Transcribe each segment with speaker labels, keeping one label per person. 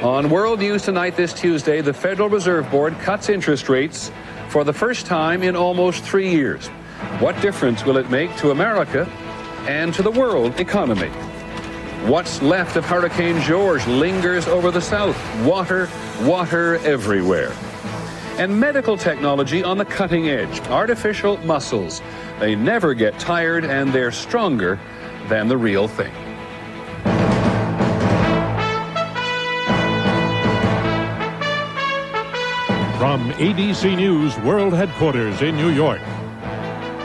Speaker 1: On World News Tonight this Tuesday, the Federal Reserve Board cuts interest rates for the first time in almost 3 years. What difference will it make to America and to the world economy? What's left of Hurricane George lingers over the South. Water, water everywhere. And medical technology on the cutting edge. Artificial muscles. They never get tired and they're stronger than the real thing.
Speaker 2: From ABC News World Headquarters in New York,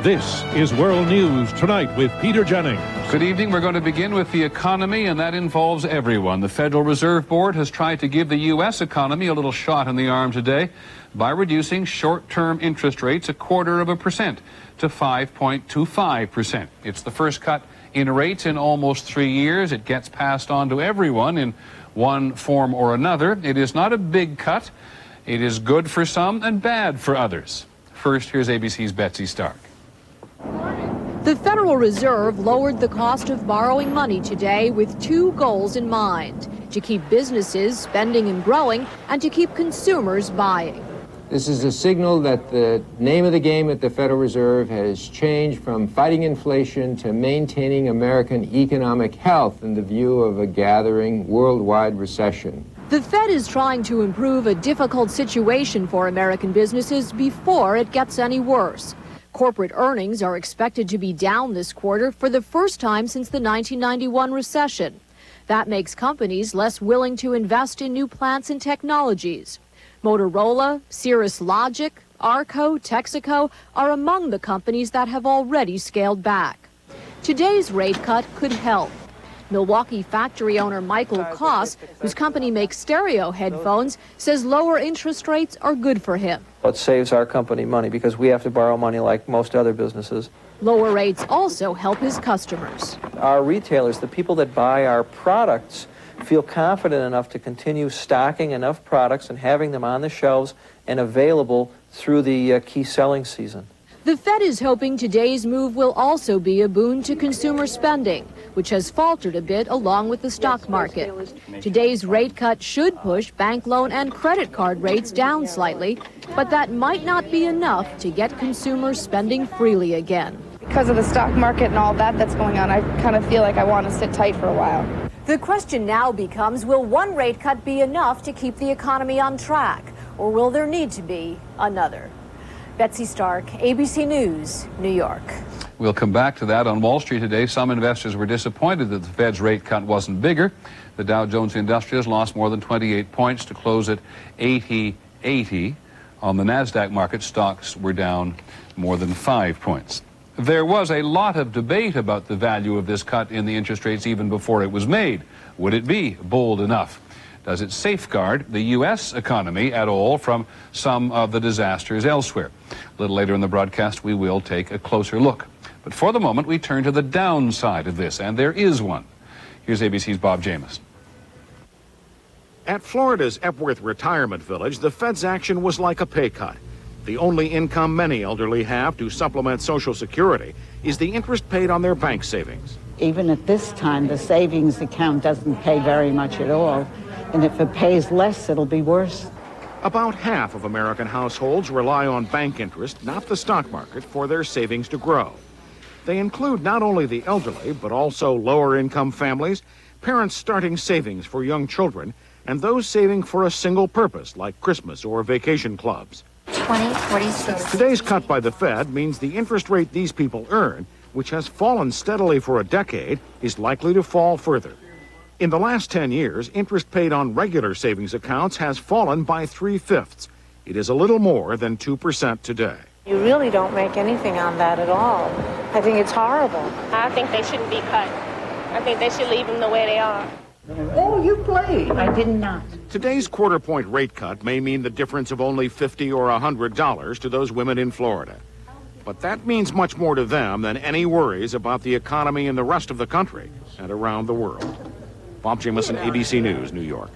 Speaker 2: this is World News Tonight with Peter Jennings.
Speaker 1: Good evening. We're going to begin with the economy, and that involves everyone. The Federal Reserve Board has tried to give the U.S. economy a little shot in the arm today by reducing short-term interest rates 0.25% to 5.25%. It's the first cut in rates in almost 3 years. It gets passed on to everyone in one form or another. It is not a big cut. It is good for some and bad for others. First, here's ABC's Betsy Stark.
Speaker 3: The Federal Reserve lowered the cost of borrowing money today with two goals in mind: to keep businesses spending and growing, and to keep consumers buying.
Speaker 4: This is a signal that the name of the game at the Federal Reserve has changed from fighting inflation to maintaining American economic health in the view of a gathering worldwide recession.
Speaker 3: The Fed is trying to improve a difficult situation for American businesses before it gets any worse. Corporate earnings are expected to be down this quarter for the first time since the 1991 recession. That makes companies less willing to invest in new plants and technologies. Motorola, Cirrus Logic, Arco, Texaco are among the companies that have already scaled back. Today's rate cut could help. Milwaukee factory owner Michael Koss, whose company makes stereo headphones, says lower interest rates are good for him.
Speaker 5: It saves our company money because we have to borrow money like most other businesses.
Speaker 3: Lower rates also help his customers.
Speaker 5: Our retailers, the people that buy our products, feel confident enough to continue stocking enough products and having them on the shelves and available through the key selling season.
Speaker 3: The Fed is hoping today's move will also be a boon to consumer spending, which has faltered a bit along with the stock market. Today's rate cut should push bank loan and credit card rates down slightly, but that might not be enough to get consumers spending freely again.
Speaker 6: Because of the stock market and all that's going on, I kind of feel like I want to sit tight for a while.
Speaker 3: The question now becomes, will one rate cut be enough to keep the economy on track, or will there need to be another? Betsy Stark, ABC News, New York.
Speaker 1: We'll come back to that. On Wall Street today, some investors were disappointed that the Fed's rate cut wasn't bigger. The Dow Jones Industrials lost more than 28 points to close at 80.80. On the NASDAQ market, stocks were down more than 5 points. There was a lot of debate about the value of this cut in the interest rates even before it was made. Would it be bold enough? Does it safeguard the U.S. economy at all from some of the disasters elsewhere? A little later in the broadcast, we will take a closer look. But for the moment, we turn to the downside of this, and there is one. Here's ABC's Bob James.
Speaker 7: At Florida's Epworth Retirement Village, the Fed's action was like a pay cut. The only income many elderly have to supplement Social Security is the interest paid on their bank savings.
Speaker 8: Even at this time, the savings account doesn't pay very much at all. And if it pays less, it'll be worse.
Speaker 7: About half of American households rely on bank interest, not the stock market, for their savings to grow. They include not only the elderly, but also lower-income families, parents starting savings for young children, and those saving for a single purpose, like Christmas or vacation clubs.
Speaker 9: 20, 46.
Speaker 7: Today's cut by the Fed means the interest rate these people earn, which has fallen steadily for a decade, is likely to fall further. In the last 10 years, interest paid on regular savings accounts has fallen by 3/5. It is a little more than 2% today.
Speaker 10: You really don't make anything on that at all. I think it's horrible.
Speaker 11: I think they shouldn't be cut. I think they should leave them the way they are.
Speaker 8: Oh, you played. I did not.
Speaker 7: Today's quarter-point rate cut may mean the difference of only $50 or $100 to those women in Florida. But that means much more to them than any worries about the economy in the rest of the country and around the world. Bob Jamison, ABC News, New York.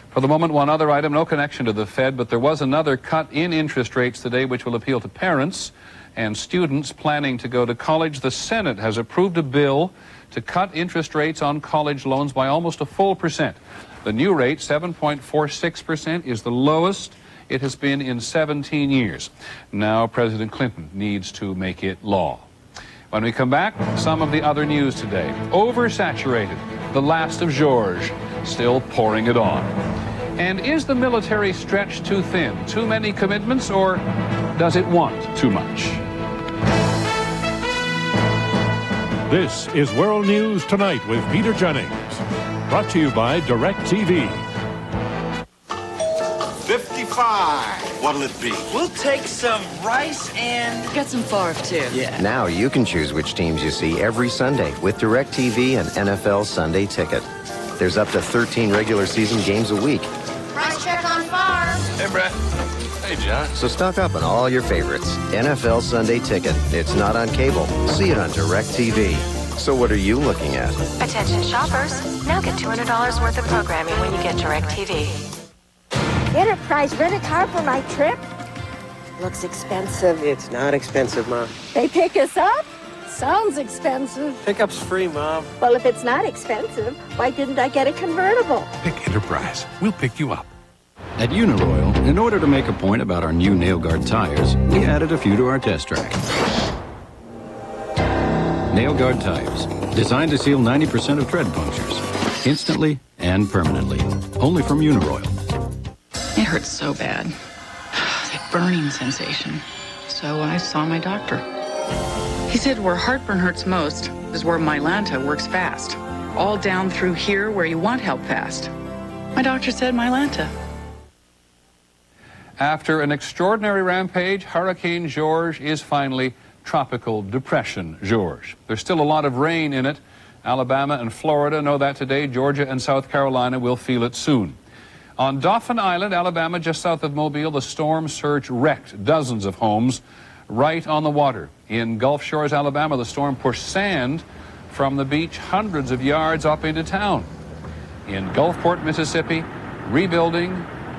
Speaker 1: For the moment, one other item, no connection to the Fed, but there was another cut in interest rates today which will appeal to parents and students planning to go to college. The Senate has approved a bill to cut interest rates on college loans by almost a full percent. The new rate, 7.46%, is the lowest it has been in 17 years. Now President Clinton needs to make it law. When we come back, some of the other news today. Oversaturated, the last of Georges, still pouring it on. And is the military stretched too thin? Too many commitments, or does it want too much?
Speaker 2: This is World News Tonight with Peter Jennings. Brought to you by DirecTV.
Speaker 12: 55. What'll it be?
Speaker 13: We'll take some rice and get some Favre, too.
Speaker 12: Yeah.
Speaker 14: Now you can choose which teams you see every Sunday with DirecTV and NFL Sunday Ticket. There's up to 13 regular season games a week.
Speaker 9: Price check on Favre.
Speaker 12: Hey, Brett. Hey, John.
Speaker 14: So stock up on all your favorites. NFL Sunday Ticket. It's not on cable. See it on DirecTV. So what are you looking at?
Speaker 15: Attention shoppers. Now get $200 worth of programming when you get DirecTV.
Speaker 16: Enterprise rent a car for my trip? Looks expensive.
Speaker 17: It's not expensive, Mom.
Speaker 16: They pick us up? Sounds expensive.
Speaker 17: Pickup's free, Mom.
Speaker 16: Well, if it's not expensive, why didn't I get a convertible?
Speaker 18: Pick Enterprise. We'll pick you up. At Uniroyal, in order to make a point about our new NailGuard tires, we added a few to our test track. NailGuard tires, designed to seal 90% of tread punctures, instantly and permanently. Only from Uniroyal.
Speaker 19: It hurts so bad. That burning sensation. So I saw my doctor. He said where heartburn hurts most is where Mylanta works fast. All down through here where you want help fast. My doctor said Mylanta.
Speaker 1: After an extraordinary rampage, Hurricane Georges is finally Tropical Depression Georges. There's still a lot of rain in it. Alabama and Florida know that today. Georgia and South Carolina will feel it soon. On Dauphin Island, Alabama, just south of Mobile, the storm surge wrecked dozens of homes right on the water. In Gulf Shores, Alabama, the storm pushed sand from the beach hundreds of yards up into town. In Gulfport, Mississippi, rebuilding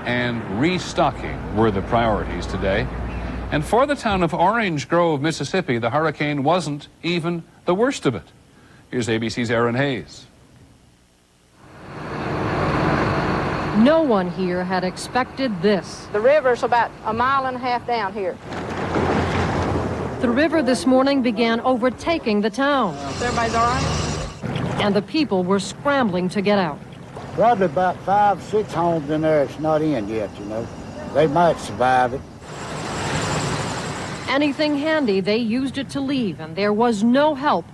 Speaker 1: and restocking were the priorities today. And for the town of Orange Grove, Mississippi, the hurricane wasn't even the worst of it. Here's ABC's Aaron Hayes.
Speaker 3: No one here had expected this.
Speaker 20: The river's about a mile and a half down here.
Speaker 3: The river this morning began overtaking the town.
Speaker 20: Everybody's all right?
Speaker 3: And the people were scrambling to get out.
Speaker 21: Probably about 5, 6 homes in there. It's not in yet, you know. They might survive it.
Speaker 3: Anything handy, they used it to leave, and there was no help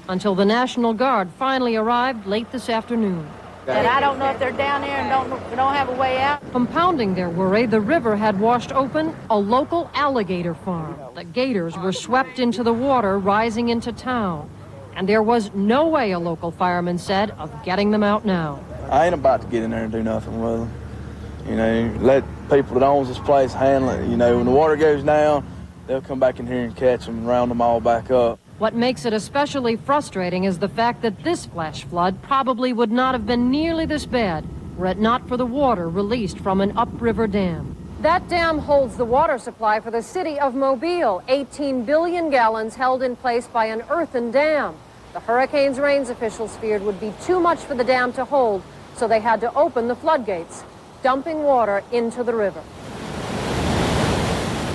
Speaker 3: until the National Guard finally arrived late this afternoon.
Speaker 20: And I don't know if they're down there and don't have a way out.
Speaker 3: Compounding their worry, the river had washed open a local alligator farm. The gators were swept into the water, rising into town. And there was no way, a local fireman said, of getting them out now.
Speaker 22: I ain't about to get in there and do nothing with them. You know, let people that owns this place handle it. You know, when the water goes down, they'll come back in here and catch them and round them all back up.
Speaker 3: What makes it especially frustrating is the fact that this flash flood probably would not have been nearly this bad were it not for the water released from an upriver dam. That dam holds the water supply for the city of Mobile, 18 billion gallons held in place by an earthen dam. The hurricane's rains, officials feared, would be too much for the dam to hold, so they had to open the floodgates, dumping water into the river.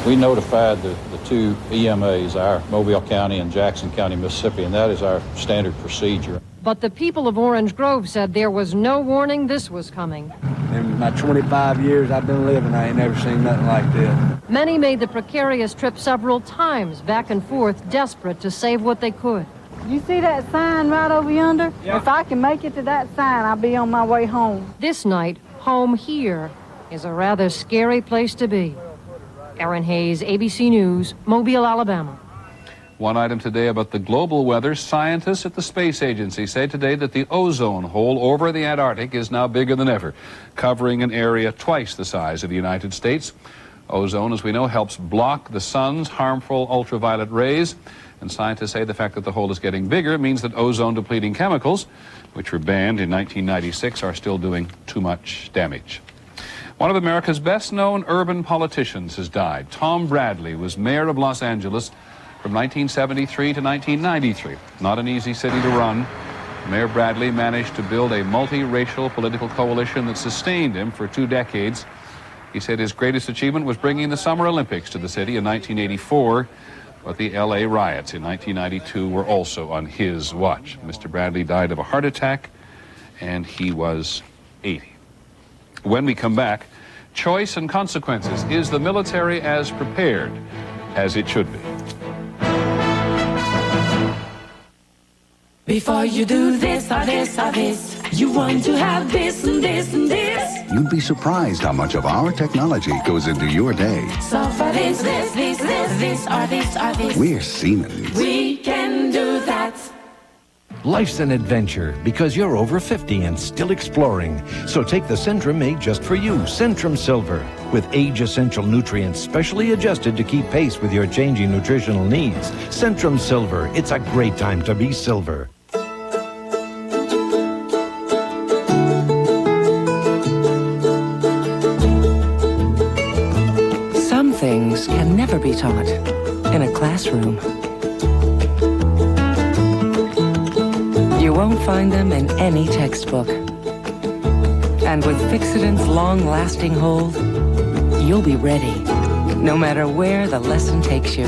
Speaker 23: We notified the two EMAs, our Mobile County and Jackson County, Mississippi, and that is our standard procedure.
Speaker 3: But the people of Orange Grove said there was no warning this was coming.
Speaker 22: In my 25 years I've been living, I ain't never seen nothing like this.
Speaker 3: Many made the precarious trip several times, back and forth, desperate to save what they could.
Speaker 20: You see that sign right over yonder?
Speaker 22: Yeah.
Speaker 20: If I can make it to that sign, I'll be on my way home.
Speaker 3: This night, home here is a rather scary place to be. Aaron Hayes, ABC News, Mobile, Alabama.
Speaker 1: One item today about the global weather. Scientists at the Space Agency say today that the ozone hole over the Antarctic is now bigger than ever, covering an area twice the size of the United States. Ozone, as we know, helps block the sun's harmful ultraviolet rays. And scientists say the fact that the hole is getting bigger means that ozone-depleting chemicals, which were banned in 1996, are still doing too much damage. One of America's best-known urban politicians has died. Tom Bradley was mayor of Los Angeles from 1973 to 1993. Not an easy city to run. Mayor Bradley managed to build a multiracial political coalition that sustained him for 2 decades. He said his greatest achievement was bringing the Summer Olympics to the city in 1984, but the LA riots in 1992 were also on his watch. Mr. Bradley died of a heart attack, and he was 80. When we come back, choice and consequences. Is the military as prepared as it should be?
Speaker 4: Before you do this or this or this, you want to have this and this and this.
Speaker 5: You'd be surprised how much of our technology goes into your day.
Speaker 4: So for this or this or this.
Speaker 5: We're Siemens.
Speaker 4: We can do that.
Speaker 6: Life's an adventure because you're over 50 and still exploring. So take the Centrum made just for you, Centrum Silver, with age-essential nutrients specially adjusted to keep pace with your changing nutritional needs. Centrum Silver, it's a great time to be silver.
Speaker 24: Some things can never be taught in a classroom. You won't find them in any textbook. And with Fixodent's long-lasting hold, you'll be ready, no matter where the lesson takes you.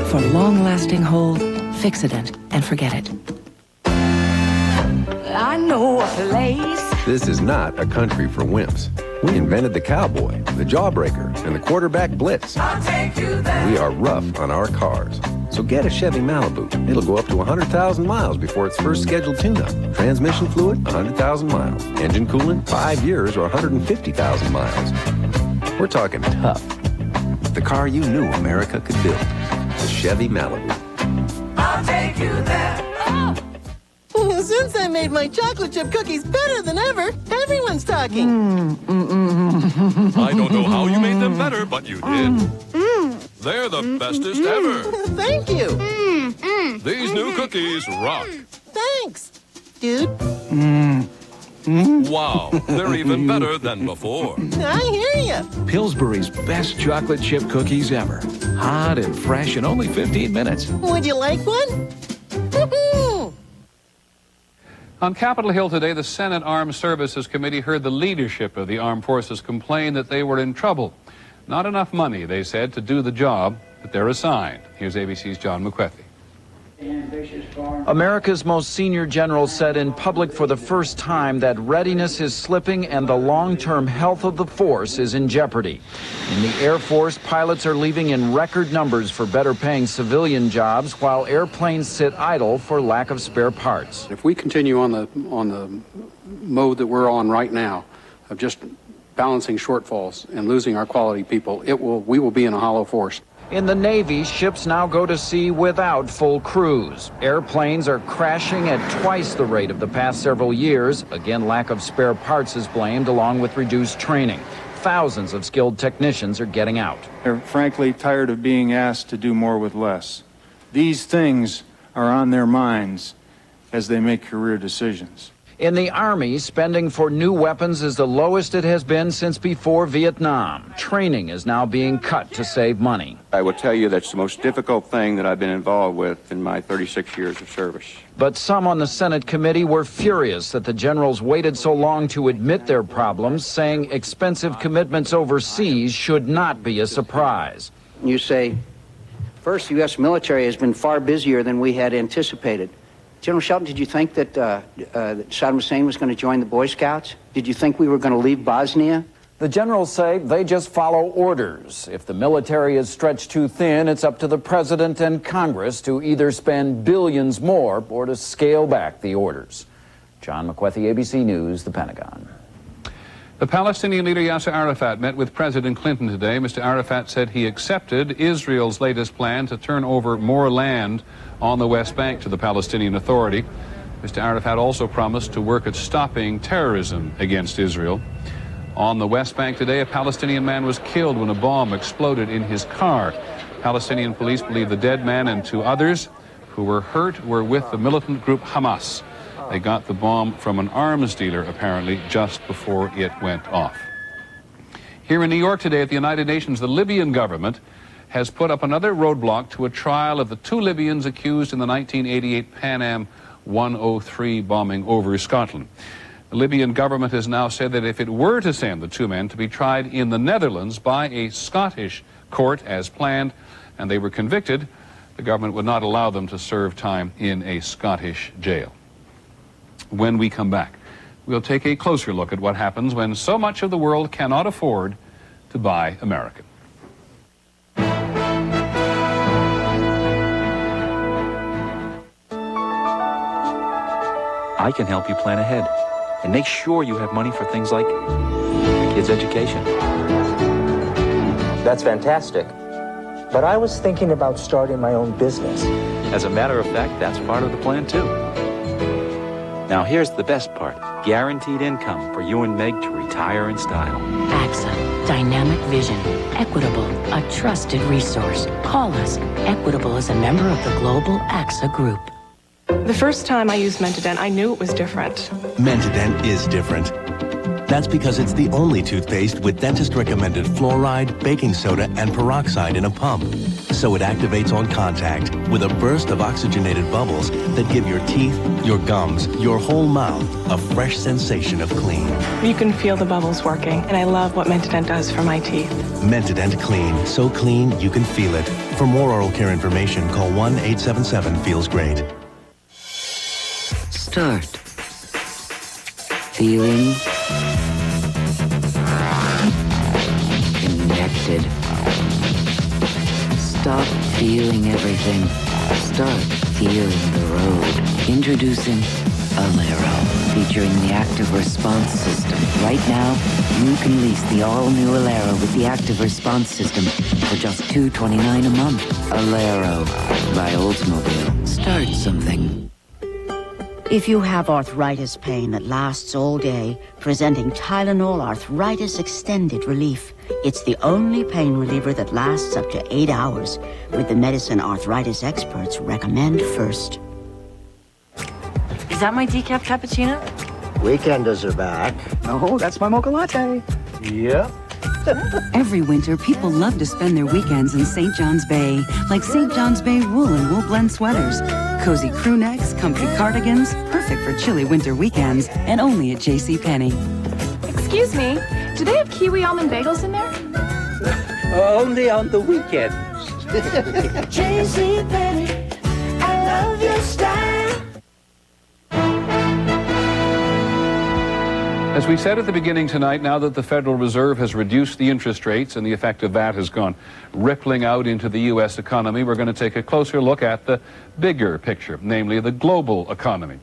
Speaker 24: For long-lasting hold, Fixodent and forget it.
Speaker 4: I know a place.
Speaker 14: This is not a country for wimps. We invented the cowboy, the jawbreaker, and the quarterback blitz.
Speaker 4: I'll take you there.
Speaker 14: We are rough on our cars. So get a Chevy Malibu. It'll go up to 100,000 miles before its first scheduled tune-up. Transmission fluid, 100,000 miles. Engine coolant, 5 years or 150,000 miles. We're talking tough. The car you knew America could build. The Chevy Malibu.
Speaker 4: I'll take you there. Oh.
Speaker 25: Since I made my chocolate chip cookies better than ever, everyone's talking.
Speaker 26: I don't know how you made them better, but you did. They're the bestest ever.
Speaker 25: Thank you.
Speaker 26: These new cookies rock.
Speaker 25: Thanks, dude.
Speaker 26: Wow, they're even better than before.
Speaker 25: I hear ya.
Speaker 27: Pillsbury's best chocolate chip cookies ever. Hot and fresh in only 15 minutes.
Speaker 25: Would you like one? Woohoo!
Speaker 1: On Capitol Hill today, the Senate Armed Services Committee heard the leadership of the armed forces complain that they were in trouble. Not enough money, they said, to do the job that they're assigned. Here's ABC's John McWethy.
Speaker 28: America's most senior general said in public for the first time that readiness is slipping and the long-term health of the force is in jeopardy. In the Air Force, pilots are leaving in record numbers for better-paying civilian jobs, while airplanes sit idle for lack of spare parts.
Speaker 29: If we continue on the mode that we're on right now, of just balancing shortfalls and losing our quality people, we will be in a hollow force.
Speaker 28: In the Navy, ships now go to sea without full crews. Airplanes are crashing at twice the rate of the past several years. Again, lack of spare parts is blamed, along with reduced training. Thousands of skilled technicians are getting out.
Speaker 30: They're frankly tired of being asked to do more with less. These things are on their minds as they make career decisions.
Speaker 28: In the Army, spending for new weapons is the lowest it has been since before Vietnam. Training is now being cut to save money.
Speaker 31: I will tell you that's the most difficult thing that I've been involved with in my 36 years of service.
Speaker 28: But some on the Senate committee were furious that the generals waited so long to admit their problems, saying expensive commitments overseas should not be a surprise.
Speaker 32: You say, first, the U.S. military has been far busier than we had anticipated. General Shelton, did you think that Saddam Hussein was going to join the Boy Scouts? Did you think we were going to leave Bosnia?
Speaker 28: The generals say they just follow orders. If the military is stretched too thin, it's up to the president and Congress to either spend billions more or to scale back the orders. John McWethy, ABC News, the Pentagon.
Speaker 1: The Palestinian leader Yasser Arafat met with President Clinton today. Mr. Arafat said he accepted Israel's latest plan to turn over more land on the West Bank to the Palestinian Authority. Mr. Arafat also promised to work at stopping terrorism against Israel. On the West Bank today, a Palestinian man was killed when a bomb exploded in his car. Palestinian police believe the dead man and 2 others who were hurt were with the militant group Hamas. They got the bomb from an arms dealer, apparently, just before it went off. Here in New York today at the United Nations, the Libyan government has put up another roadblock to a trial of the 2 Libyans accused in the 1988 Pan Am 103 bombing over Scotland. The Libyan government has now said that if it were to send the 2 men to be tried in the Netherlands by a Scottish court as planned, and they were convicted, the government would not allow them to serve time in a Scottish jail. When we come back, we'll take a closer look at what happens when so much of the world cannot afford to buy American.
Speaker 2: I can help you plan ahead and make sure you have money for things like your kids' education.
Speaker 7: That's fantastic. But I was thinking about starting my own business.
Speaker 2: As a matter of fact, that's part of the plan too. Now here's the best part. Guaranteed income for you and Meg to retire in style.
Speaker 8: AXA, dynamic vision, Equitable, a trusted resource. Call us. Equitable is a member of the global AXA group.
Speaker 9: The first time I used Mentadent, I knew it was different.
Speaker 10: Mentadent is different. That's because it's the only toothpaste with dentist-recommended fluoride, baking soda, and peroxide in a pump. So it activates on contact with a burst of oxygenated bubbles that give your teeth, your gums, your whole mouth a fresh sensation of clean.
Speaker 9: You can feel the bubbles working, and I love what Mentadent does for my teeth.
Speaker 10: Mentadent Clean. So clean, you can feel it. For more oral care information, call 1-877-FEELS-GREAT.
Speaker 8: Start feeling connected. Stop feeling everything. Start feeling the road. Introducing Alero, featuring the Active Response System. Right now, you can lease the all-new Alero with the Active Response System for just $229 a month. Alero by Oldsmobile. Start something.
Speaker 11: If you have arthritis pain that lasts all day, presenting Tylenol Arthritis Extended Relief. It's the only pain reliever that lasts up to 8 hours, with the medicine arthritis experts recommend first.
Speaker 12: Is that my decaf cappuccino?
Speaker 21: Weekenders are back.
Speaker 12: No, that's my mocha latte.
Speaker 21: Yep.
Speaker 13: Every winter, people love to spend their weekends in St. John's Bay, like St. John's Bay wool and wool blend sweaters, cozy crew necks, comfy cardigans, perfect for chilly winter weekends, and only at JCPenney.
Speaker 9: Excuse me, do they have kiwi almond bagels in there?
Speaker 21: Only on the weekends.
Speaker 4: JCPenney, I love your style.
Speaker 1: As we said at the beginning tonight, now that the Federal Reserve has reduced the interest rates and the effect of that has gone rippling out into the U.S. economy, we're going to take a closer look at the bigger picture, namely the global economy.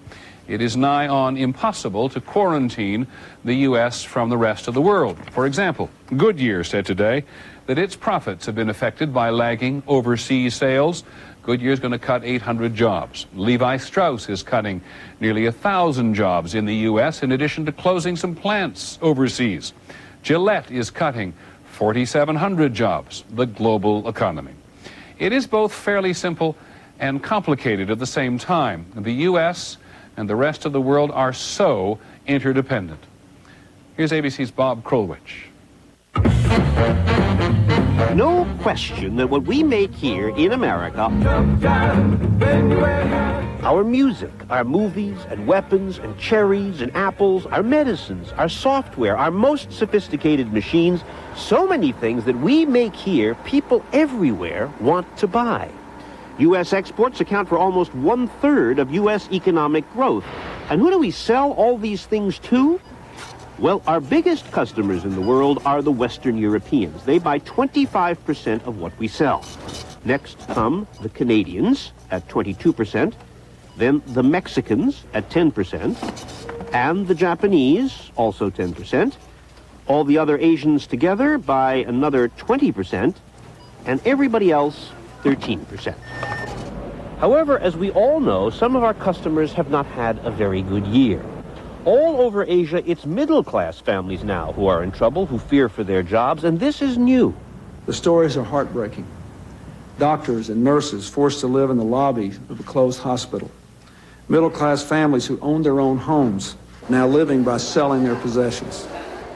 Speaker 1: It is nigh on impossible to quarantine the U.S. from the rest of the world. For example, Goodyear said today that its profits have been affected by lagging overseas sales. Goodyear's going to cut 800 jobs. Levi Strauss is cutting nearly 1,000 jobs in the U.S. in addition to closing some plants overseas. Gillette is cutting 4,700 jobs, the global economy. It is both fairly simple and complicated at the same time. The U.S. and the rest of the world are so interdependent. Here's ABC's Bob Krulwich.
Speaker 15: No question that what we make here in America, our music, our movies and weapons and cherries and apples, our medicines, our software, our most sophisticated machines, so many things that we make here, people everywhere want to buy. U.S. exports account for almost 1/3 of U.S. economic growth. And who do we sell all these things to? Well, our biggest customers in the world are the Western Europeans. They buy 25% of what we sell. Next come the Canadians at 22%, then the Mexicans at 10%, and the Japanese, also 10%. All the other Asians together buy another 20%, and everybody else 13%. However, as we all know, some of our customers have not had a very good year. All over Asia, it's middle-class families now who are in trouble, who fear for their jobs, and this is new.
Speaker 22: The stories are heartbreaking. Doctors and nurses forced to live in the lobby of a closed hospital. Middle-class families who own their own homes, now living by selling their possessions.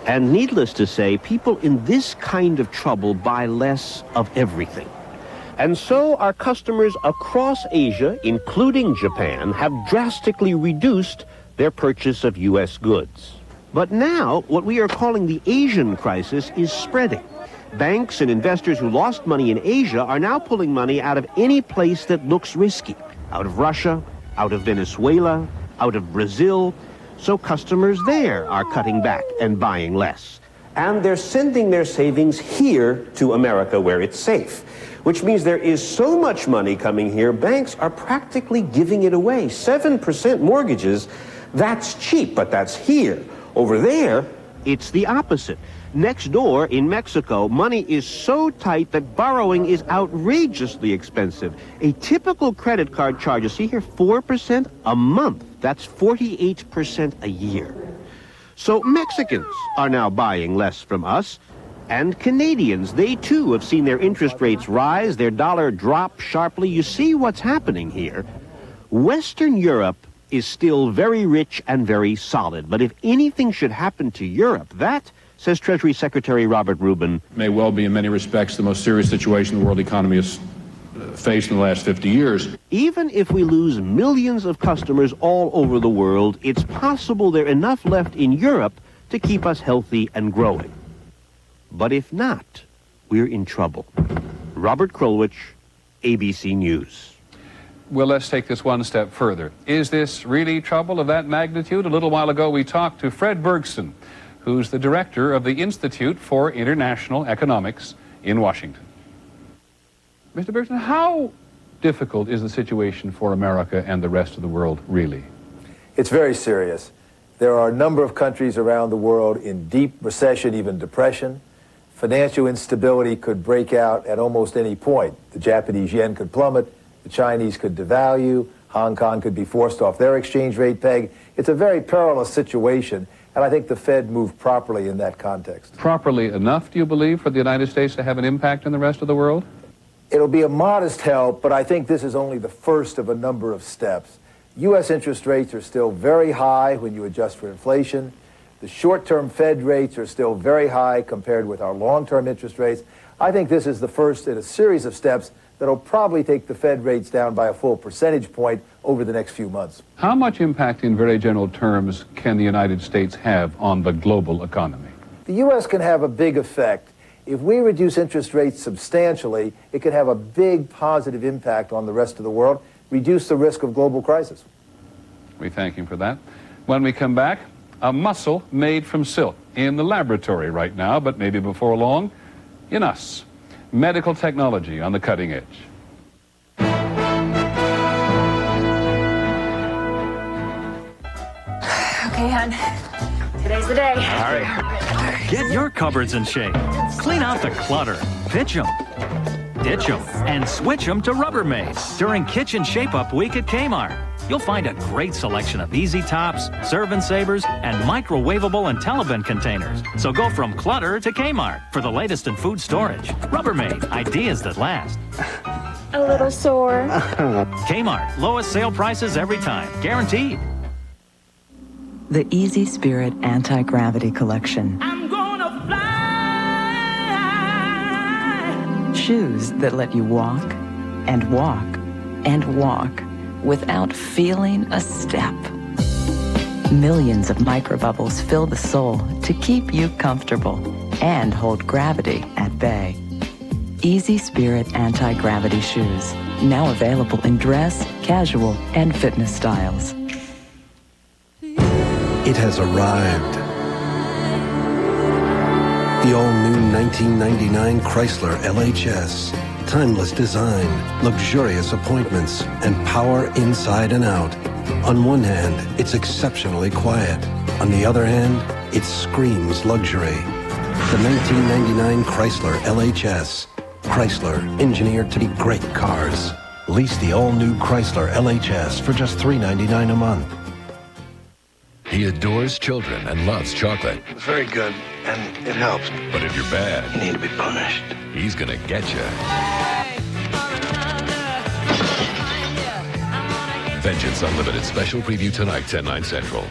Speaker 15: And needless to say, people in this kind of trouble buy less of everything. And so our customers across Asia, including Japan, have drastically reduced their purchase of U.S. goods. But now, what we are calling the Asian crisis is spreading. Banks and investors who lost money in Asia are now pulling money out of any place that looks risky. Out of Russia, out of Venezuela, out of Brazil. So customers there are cutting back and buying less. And they're sending their savings here to America where it's safe. Which means there is so much money coming here, banks are practically giving it away. 7% mortgages, that's cheap, but that's here. Over there, it's the opposite. Next door, in Mexico, money is so tight that borrowing is outrageously expensive. A typical credit card charges, see here, 4% a month. That's 48% a year. So Mexicans are now buying less from us. And Canadians, they too have seen their interest rates rise, their dollar drop sharply. You see what's happening here. Western Europe is still very rich and very solid. But if anything should happen to Europe, that, says Treasury Secretary Robert Rubin,
Speaker 3: may well be in many respects the most serious situation the world economy has faced in the last 50 years.
Speaker 15: Even if we lose millions of customers all over the world, it's possible there are enough left in Europe to keep us healthy and growing. But if not, we're in trouble. Robert Krulwich, ABC News.
Speaker 1: Well, let's take this one step further. Is this really trouble of that magnitude? A little while ago, we talked to Fred Bergson, who's the director of the Institute for International Economics in Washington. Mr. Bergson, how difficult is the situation for America and the rest of the world, really?
Speaker 5: It's very serious. There are a number of countries around the world in deep recession, even depression. Financial instability could break out at almost any point. The Japanese yen could plummet, the Chinese could devalue, Hong Kong could be forced off their exchange rate peg. It's a very perilous situation, and I think the Fed moved properly in that context.
Speaker 1: Properly enough, do you believe, for the United States to have an impact on the rest of the world?
Speaker 5: It'll be a modest help, but I think this is only the first of a number of steps. U.S. interest rates are still very high when you adjust for inflation. The short-term Fed rates are still very high compared with our long-term interest rates. I think this is the first in a series of steps that'll probably take the Fed rates down by a full percentage point over the next few months.
Speaker 1: How much impact in very general terms can the United States have on the global economy?
Speaker 5: The U.S. can have a big effect. If we reduce interest rates substantially, it could have a big positive impact on the rest of the world, reduce the risk of global crisis.
Speaker 1: We thank him for that. When we come back, a muscle made from silk in the laboratory right now, but maybe before long, in us. Medical technology on the cutting edge.
Speaker 12: Okay, hon. Today's the day.
Speaker 6: All right. Get your cupboards in shape. Clean out the clutter. Pitch them. Ditch them. And switch them to Rubbermaid during Kitchen Shape-Up Week at Kmart. You'll find a great selection of easy tops, serve-and-savers, and microwavable and Telebin containers. So go from clutter to Kmart for the latest in food storage. Rubbermaid, ideas that last.
Speaker 14: A little sore.
Speaker 6: Kmart, lowest sale prices every time, guaranteed.
Speaker 16: The Easy Spirit Anti-Gravity Collection.
Speaker 4: I'm gonna fly.
Speaker 16: Shoes that let you walk and walk and walk without feeling a step. Millions of microbubbles fill the sole to keep you comfortable and hold gravity at bay. Easy Spirit Anti-Gravity Shoes, now available in dress, casual, and fitness styles.
Speaker 17: It has arrived. The all-new 1999 Chrysler LHS. Timeless design, luxurious appointments, and power inside and out. On one hand, it's exceptionally quiet. On the other hand, it screams luxury. The 1999 Chrysler LHS. Chrysler, engineered to be great cars. Lease the all-new Chrysler LHS for just $399 a month.
Speaker 27: He adores children and loves chocolate.
Speaker 18: It's very good, and it helps.
Speaker 27: But if you're bad,
Speaker 18: you need to be punished.
Speaker 27: He's gonna get you. Vengeance Unlimited special preview tonight, 10/9 Central.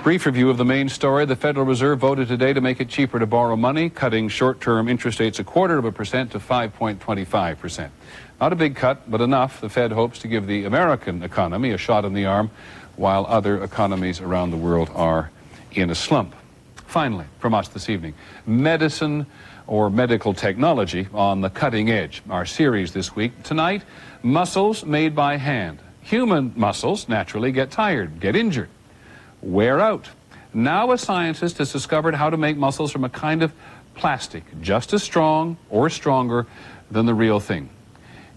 Speaker 1: Brief review of the main story. The Federal Reserve voted today to make it cheaper to borrow money, cutting short-term interest rates 0.25% to 5.25%. Not a big cut, but enough. The Fed hopes to give the American economy a shot in the arm, while other economies around the world are in a slump. Finally, from us this evening, medicine or medical technology on the cutting edge. Our series this week. Tonight, muscles made by hand. Human muscles naturally get tired, get injured, wear out. Now a scientist has discovered how to make muscles from a kind of plastic, just as strong or stronger than the real thing.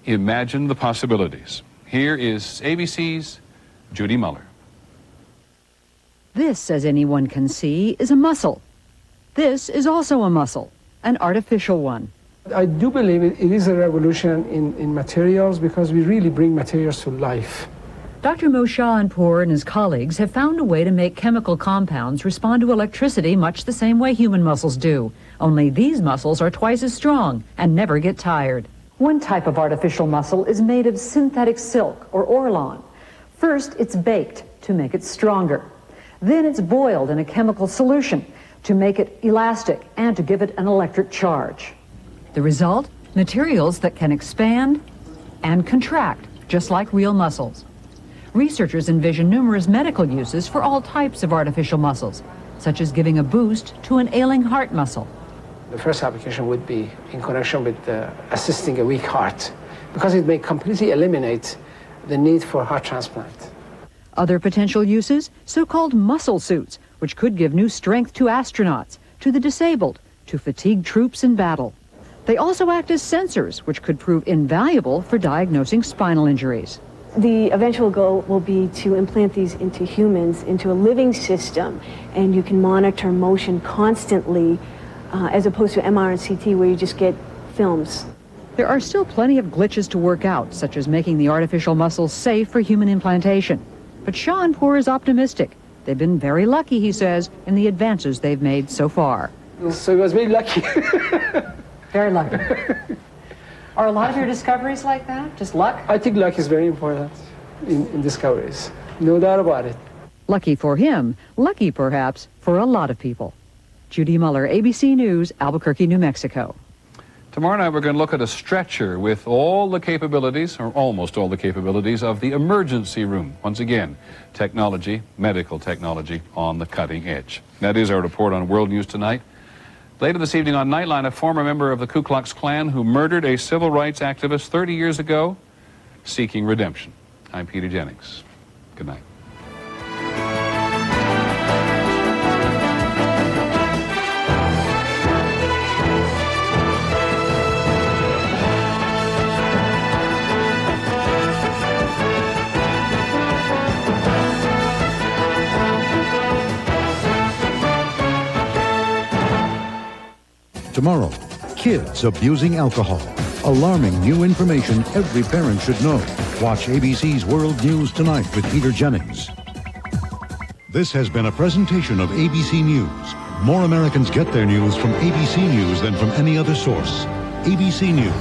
Speaker 1: Imagine the possibilities. Here is ABC's Judy Muller.
Speaker 7: This, as anyone can see, is a muscle. This is also a muscle, an artificial one.
Speaker 19: I do believe it is a revolution in materials, because we really bring materials to life.
Speaker 7: Dr. Moshe Anpour and his colleagues have found a way to make chemical compounds respond to electricity much the same way human muscles do. Only these muscles are twice as strong and never get tired. One type of artificial muscle is made of synthetic silk, or Orlon. First, it's baked to make it stronger. Then it's boiled in a chemical solution to make it elastic and to give it an electric charge. The result? Materials that can expand and contract, just like real muscles. Researchers envision numerous medical uses for all types of artificial muscles, such as giving a boost to an ailing heart muscle.
Speaker 19: The first application would be in connection with assisting a weak heart, because it may completely eliminate the need for heart transplant.
Speaker 7: Other potential uses? So-called muscle suits, which could give new strength to astronauts, to the disabled, to fatigued troops in battle. They also act as sensors, which could prove invaluable for diagnosing spinal injuries.
Speaker 20: The eventual goal will be to implant these into humans, into a living system, and you can monitor motion constantly, as opposed to MR and CT where you just get films.
Speaker 7: There are still plenty of glitches to work out, such as making the artificial muscles safe for human implantation. But Anpour is optimistic. They've been very lucky, he says, in the advances they've made so far.
Speaker 19: So he was very lucky.
Speaker 7: Very lucky. Are a lot of your discoveries like that? Just luck?
Speaker 19: I think luck is very important in discoveries. No doubt about it.
Speaker 7: Lucky for him, lucky perhaps for a lot of people. Judy Muller, ABC News, Albuquerque, New Mexico.
Speaker 1: Tomorrow night we're going to look at a stretcher with all the capabilities, or almost all the capabilities, of the emergency room. Once again, technology, medical technology on the cutting edge. That is our report on World News Tonight. Later this evening on Nightline, a former member of the Ku Klux Klan who murdered a civil rights activist 30 years ago, seeking redemption. I'm Peter Jennings. Good night.
Speaker 23: Tomorrow, kids abusing alcohol. Alarming new information every parent should know. Watch ABC's World News Tonight with Peter Jennings. This has been a presentation of ABC News. More Americans get their news from ABC News than from any other source. ABC News.